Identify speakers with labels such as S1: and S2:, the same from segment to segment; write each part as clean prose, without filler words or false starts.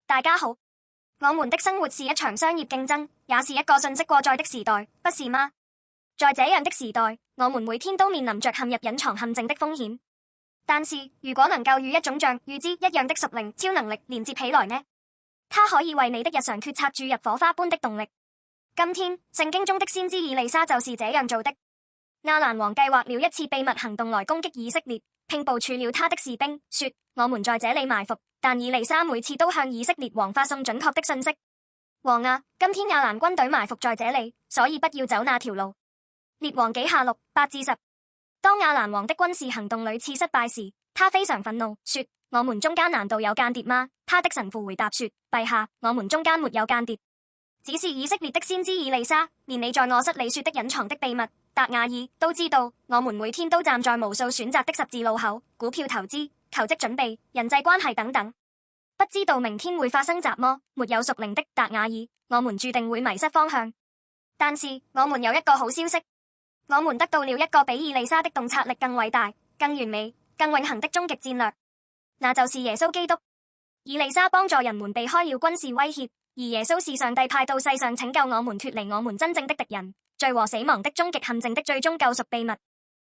S1: 大家好，我們的生活是一場商業競爭，也是一個信息過載的時代，不是嗎？在這樣的時代，我們每天都面臨着陷入隱藏陷阱的風險。但是，如果能夠與一種像預知一樣的屬靈超能力連接起來呢？它可以為你的日常決策注入火花般的動力。今天，聖經中的先知以利沙就是這樣做的。亞蘭王計劃了一次秘密行動來攻擊以色列，並部署了他的士兵，說：我們在這裡埋伏。但以利沙每次都向以色列王發送準確的信息：王啊，今天亞蘭軍隊埋伏在這裡，所以不要走那條路。列王紀下6:8-10。當亞蘭王的軍事行動屢次失敗時，他非常憤怒，說：我們中間難道有間諜嗎？他的神父回答說：陛下，我們中間沒有間諜，只是以色列的先知以利沙，連你在臥室裡說的隱藏的秘密達雅爾都知道。我們每天都站在無數選擇的十字路口，股票投資、求職準備、人際關係等等，不知道明天會發生什麼。沒有屬靈的達雅爾，我們注定會迷失方向。但是我們有一個好消息，我們得到了一個比以利沙的洞察力更偉大、更完美、更永恆的終極戰略，那就是耶穌基督。以利沙幫助人們避開了軍事威脅，而耶穌是上帝派到世上拯救我們脫離我們真正的敵人、罪和死亡的終極陷阱的最終救贖秘密。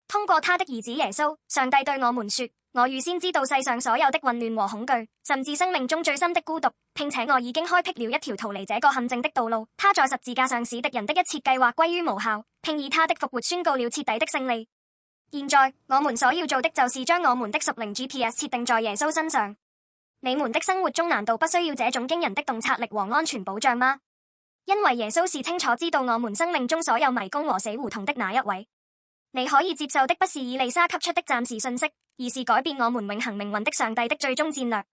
S1: 通過他的兒子耶穌，上帝對我們說：我預先知道世上所有的混亂和恐懼，甚至生命中最深的孤獨，並且我已經開闢了一條逃離這個陷阱的道路。他在十字架上使敵人的一切計劃歸於無效，並以他的復活宣告了徹底的勝利。現在我們所要做的就是將我們的屬靈 GPS 設定在耶穌身上。你們的生活中難道不需要這種驚人的洞察力和安全保障嗎？因為耶穌是清楚知道我們生命中所有迷宮和死胡同的那一位。你可以接受的不是以利沙給出的暫時信息，而是改變我們永恆命運的上帝的最終戰略。